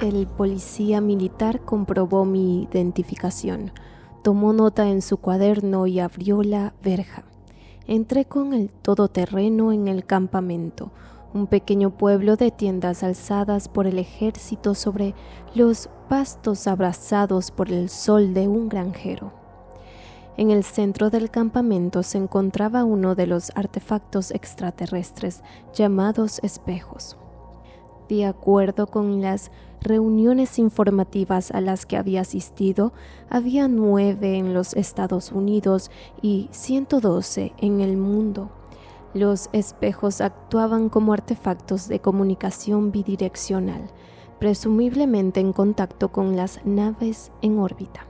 el policía militar comprobó mi identificación, tomó nota en su cuaderno y abrió la verja. Entré con el todoterreno en el campamento, un pequeño pueblo de tiendas alzadas por el ejército sobre los pastos abrasados por el sol de un granjero. En el centro del campamento se encontraba uno de los artefactos extraterrestres llamados espejos. De acuerdo con las reuniones informativas a las que había asistido, había 9 en los Estados Unidos y 112 en el mundo. Los espejos actuaban como artefactos de comunicación bidireccional, presumiblemente en contacto con las naves en órbita.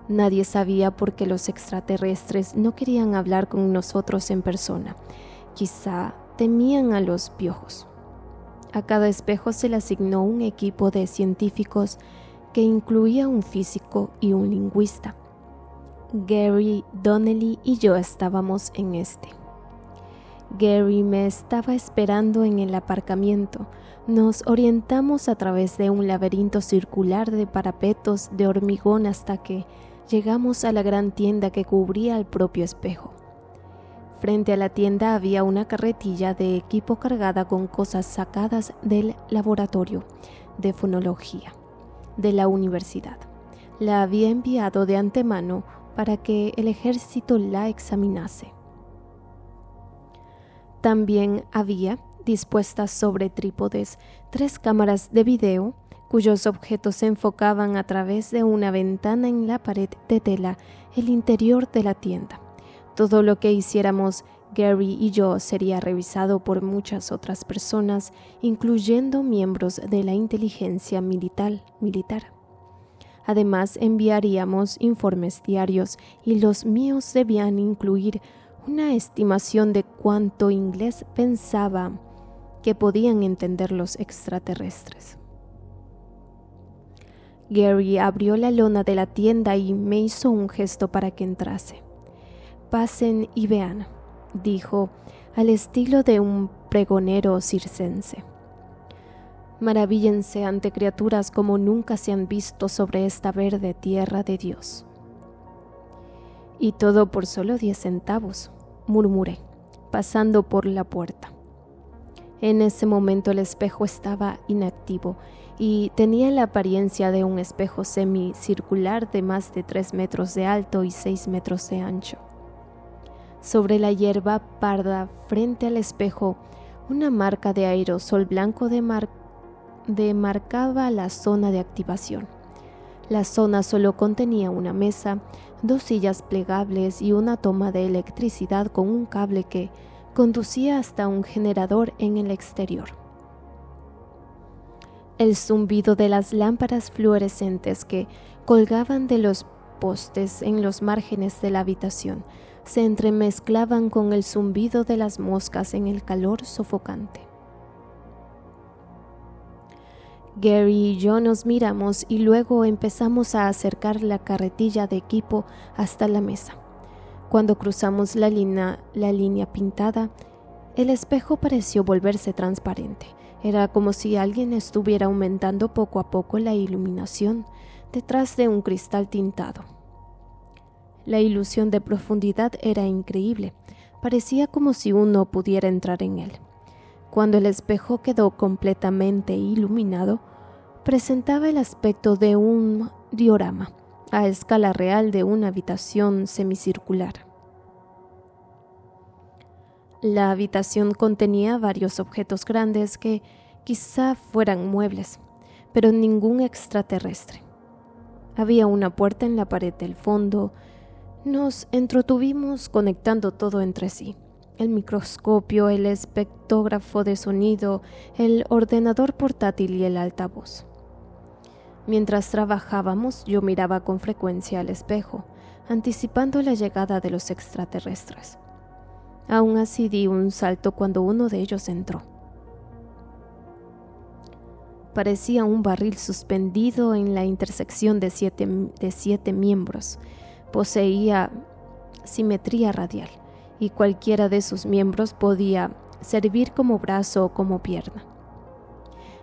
Nadie sabía por qué los extraterrestres no querían hablar con nosotros en persona. Quizá temían a los piojos. A cada espejo se le asignó un equipo de científicos que incluía un físico y un lingüista. Gary, Donnelly y yo estábamos en este. Gary me estaba esperando en el aparcamiento. Nos orientamos a través de un laberinto circular de parapetos de hormigón hasta que llegamos a la gran tienda que cubría el propio espejo. Frente a la tienda había una carretilla de equipo cargada con cosas sacadas del laboratorio de fonología de la universidad. La había enviado de antemano para que el ejército la examinase. También había, dispuestas sobre trípodes, 3 cámaras de video, cuyos objetos se enfocaban a través de una ventana en la pared de tela, el interior de la tienda. Todo lo que hiciéramos Gary y yo sería revisado por muchas otras personas, incluyendo miembros de la inteligencia militar. Además, enviaríamos informes diarios y los míos debían incluir una estimación de cuánto inglés pensaba que podían entender los extraterrestres. Gary abrió la lona de la tienda y me hizo un gesto para que entrase. «Pasen y vean», dijo, al estilo de un pregonero circense. «Maravíllense ante criaturas como nunca se han visto sobre esta verde tierra de Dios». «Y todo por solo 10 centavos», murmuré, pasando por la puerta. En ese momento el espejo estaba inactivo y tenía la apariencia de un espejo semicircular de más de 3 metros de alto y 6 metros de ancho. Sobre la hierba parda frente al espejo, una marca de aerosol blanco demarcaba la zona de activación. La zona solo contenía una mesa, 2 sillas plegables y una toma de electricidad con un cable que conducía hasta un generador en el exterior. El zumbido de las lámparas fluorescentes que colgaban de los postes en los márgenes de la habitación se entremezclaban con el zumbido de las moscas en el calor sofocante. Gary y yo nos miramos y luego empezamos a acercar la carretilla de equipo hasta la mesa. Cuando cruzamos la línea pintada, el espejo pareció volverse transparente. Era como si alguien estuviera aumentando poco a poco la iluminación detrás de un cristal tintado. La ilusión de profundidad era increíble. Parecía como si uno pudiera entrar en él. Cuando el espejo quedó completamente iluminado, presentaba el aspecto de un diorama a escala real de una habitación semicircular. La habitación contenía varios objetos grandes que quizá fueran muebles, pero ningún extraterrestre. Había una puerta en la pared del fondo. Nos entretuvimos conectando todo entre sí: el microscopio, el espectrógrafo de sonido, el ordenador portátil y el altavoz. Mientras trabajábamos, yo miraba con frecuencia al espejo, anticipando la llegada de los extraterrestres. Aún así di un salto cuando uno de ellos entró. Parecía un barril suspendido en la intersección de siete miembros. Poseía simetría radial y cualquiera de sus miembros podía servir como brazo o como pierna.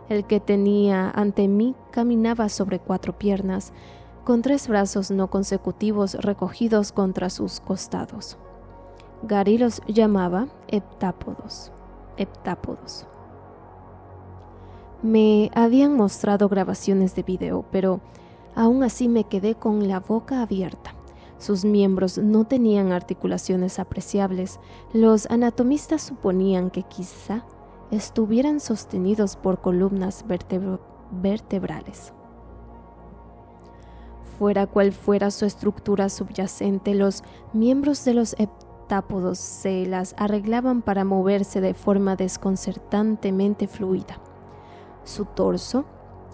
El que tenía ante mí caminaba sobre 4 piernas, con 3 brazos no consecutivos recogidos contra sus costados. Gary los llamaba heptápodos. Me habían mostrado grabaciones de video, pero aún así me quedé con la boca abierta. Sus miembros no tenían articulaciones apreciables. Los anatomistas suponían que quizá estuvieran sostenidos por columnas vertebrales. Fuera cual fuera su estructura subyacente, los miembros de los heptápodos se las arreglaban para moverse de forma desconcertantemente fluida. Su torso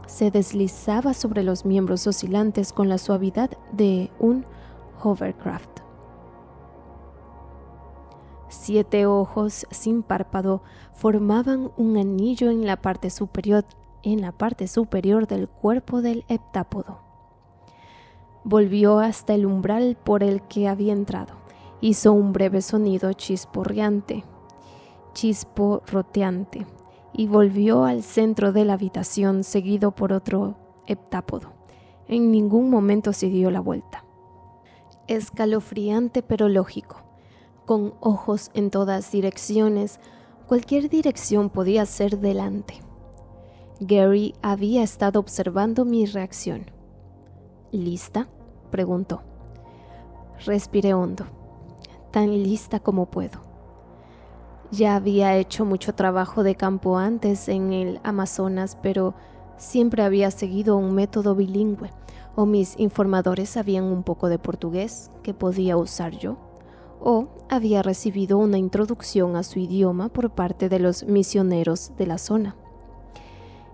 se deslizaba sobre los miembros oscilantes con la suavidad de un hovercraft. 7 ojos sin párpado formaban un anillo en la parte superior del cuerpo del heptápodo. Volvió hasta el umbral por el que había entrado. Hizo un breve sonido chisporroteante y volvió al centro de la habitación seguido por otro heptápodo. En ningún momento se dio la vuelta. Escalofriante pero lógico. Con ojos en todas direcciones, cualquier dirección podía ser delante. Gary había estado observando mi reacción. ¿Lista?, preguntó. Respiré hondo, tan lista como puedo. Ya había hecho mucho trabajo de campo antes en el Amazonas, pero siempre había seguido un método bilingüe, o mis informadores sabían un poco de portugués que podía usar yo, o había recibido una introducción a su idioma por parte de los misioneros de la zona.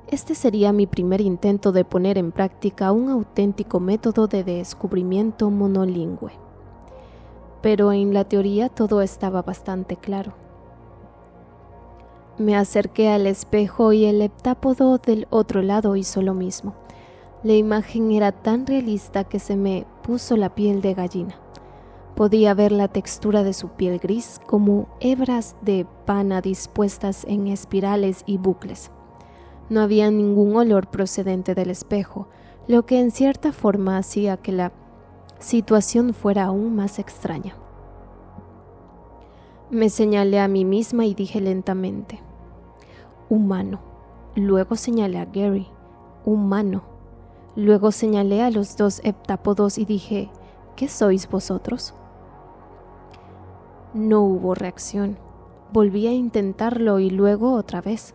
Este sería mi primer intento de poner en práctica un auténtico método de descubrimiento monolingüe. Pero en la teoría todo estaba bastante claro. Me acerqué al espejo y el heptápodo del otro lado hizo lo mismo. La imagen era tan realista que se me puso la piel de gallina. Podía ver la textura de su piel gris como hebras de pana dispuestas en espirales y bucles. No había ningún olor procedente del espejo, lo que en cierta forma hacía que la situación fuera aún más extraña. Me señalé a mí misma y dije lentamente: humano. Luego señalé a Gary: humano. Luego señalé a los 2 heptápodos y dije: ¿qué sois vosotros? No hubo reacción. Volví a intentarlo y luego otra vez.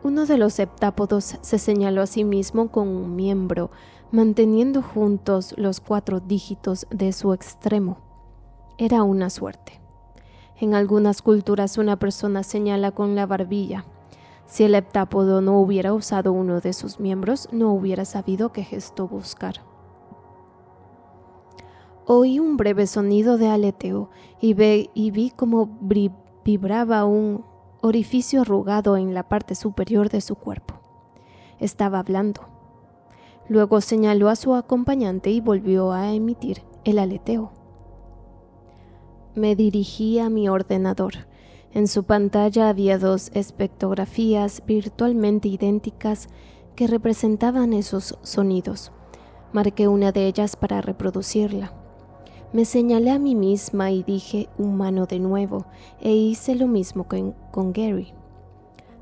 Uno de los heptápodos se señaló a sí mismo con un miembro, manteniendo juntos los 4 dígitos de su extremo. Era una suerte. En algunas culturas una persona señala con la barbilla. Si el heptápodo no hubiera usado uno de sus miembros, no hubiera sabido qué gesto buscar. Oí un breve sonido de aleteo y vi cómo vibraba un orificio arrugado en la parte superior de su cuerpo. Estaba hablando. Luego señaló a su acompañante y volvió a emitir el aleteo. Me dirigí a mi ordenador. En su pantalla había 2 espectrografías virtualmente idénticas que representaban esos sonidos. Marqué una de ellas para reproducirla. Me señalé a mí misma y dije humano de nuevo, e hice lo mismo con Gary.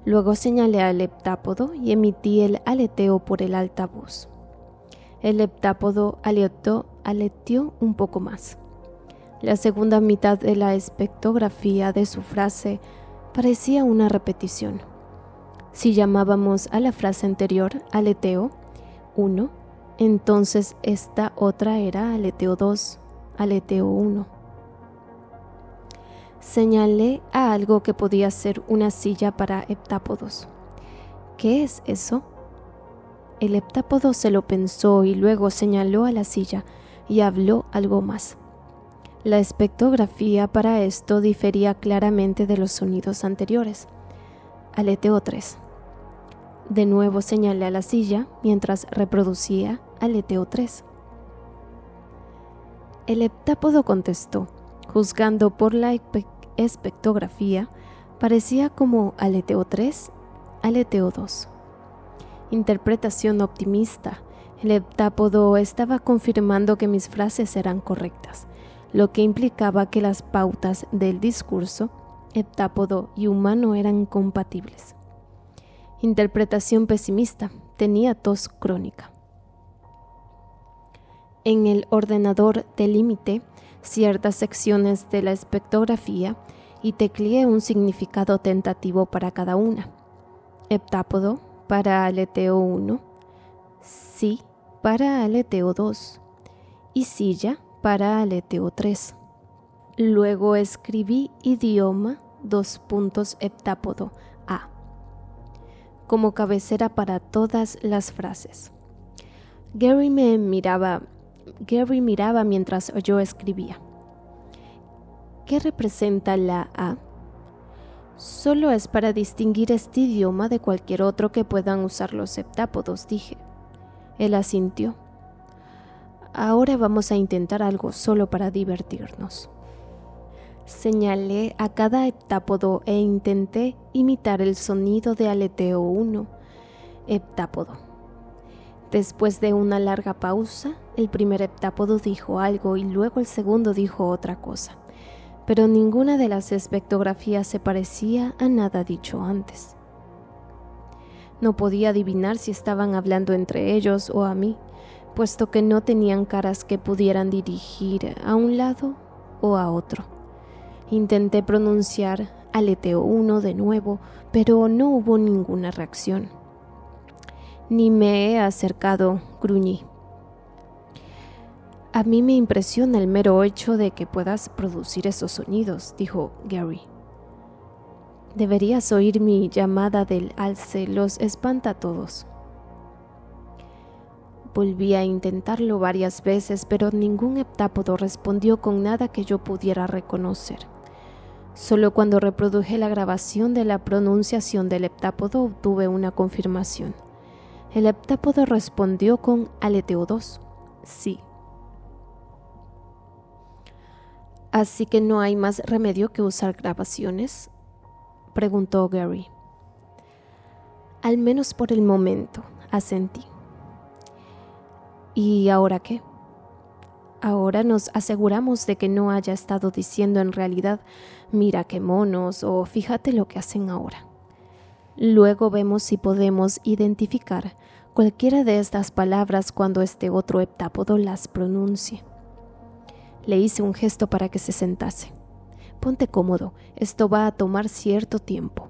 Luego señalé al heptápodo y emití el aleteo por el altavoz. El heptápodo aleteó un poco más. La segunda mitad de la espectrografía de su frase parecía una repetición. Si llamábamos a la frase anterior aleteo 1, entonces esta otra era aleteo 2, aleteo 1. Señalé a algo que podía ser una silla para heptápodos. ¿Qué es eso? El heptápodo se lo pensó y luego señaló a la silla y habló algo más. La espectrografía para esto difería claramente de los sonidos anteriores. Aleteo 3. De nuevo señalé a la silla mientras reproducía aleteo 3. El heptápodo contestó, juzgando por la espectrografía, parecía como aleteo 3 Aleteo 2. Interpretación optimista. El heptápodo estaba confirmando que mis frases eran correctas, lo que implicaba que las pautas del discurso heptápodo y humano eran compatibles. Interpretación pesimista. Tenía tos crónica. En el ordenador delimité ciertas secciones de la espectrografía y tecleé un significado tentativo para cada una. Heptápodo para aleteo 1, sí para aleteo 2 y silla para aleteo 3. Luego escribí idioma heptápodo A como cabecera para todas las frases. Gary miraba mientras yo escribía. ¿Qué representa la A? Solo es para distinguir este idioma de cualquier otro que puedan usar los heptápodos, dije. Él asintió. Ahora vamos a intentar algo solo para divertirnos. Señalé a cada heptápodo e intenté imitar el sonido de aleteo 1, heptápodo. Después de una larga pausa, el primer heptápodo dijo algo y luego el segundo dijo otra cosa, pero ninguna de las espectrografías se parecía a nada dicho antes. No podía adivinar si estaban hablando entre ellos o a mí, puesto que no tenían caras que pudieran dirigir a un lado o a otro. Intenté pronunciar aleteo 1 de nuevo, pero no hubo ninguna reacción. Ni me he acercado, gruñí. A mí me impresiona el mero hecho de que puedas producir esos sonidos, dijo Gary. Deberías oír mi llamada del alce, los espanta a todos. Volví a intentarlo varias veces, pero ningún heptápodo respondió con nada que yo pudiera reconocer. Solo cuando reproduje la grabación de la pronunciación del heptápodo obtuve una confirmación. El heptápodo respondió con aleteo 2, sí. ¿Así que no hay más remedio que usar grabaciones?, preguntó Gary. Al menos por el momento, asentí. ¿Y ahora qué? Ahora nos aseguramos de que no haya estado diciendo en realidad, mira qué monos, o fíjate lo que hacen ahora. Luego vemos si podemos identificar cualquiera de estas palabras cuando este otro heptápodo las pronuncie. Le hice un gesto para que se sentase. Ponte cómodo, esto va a tomar cierto tiempo.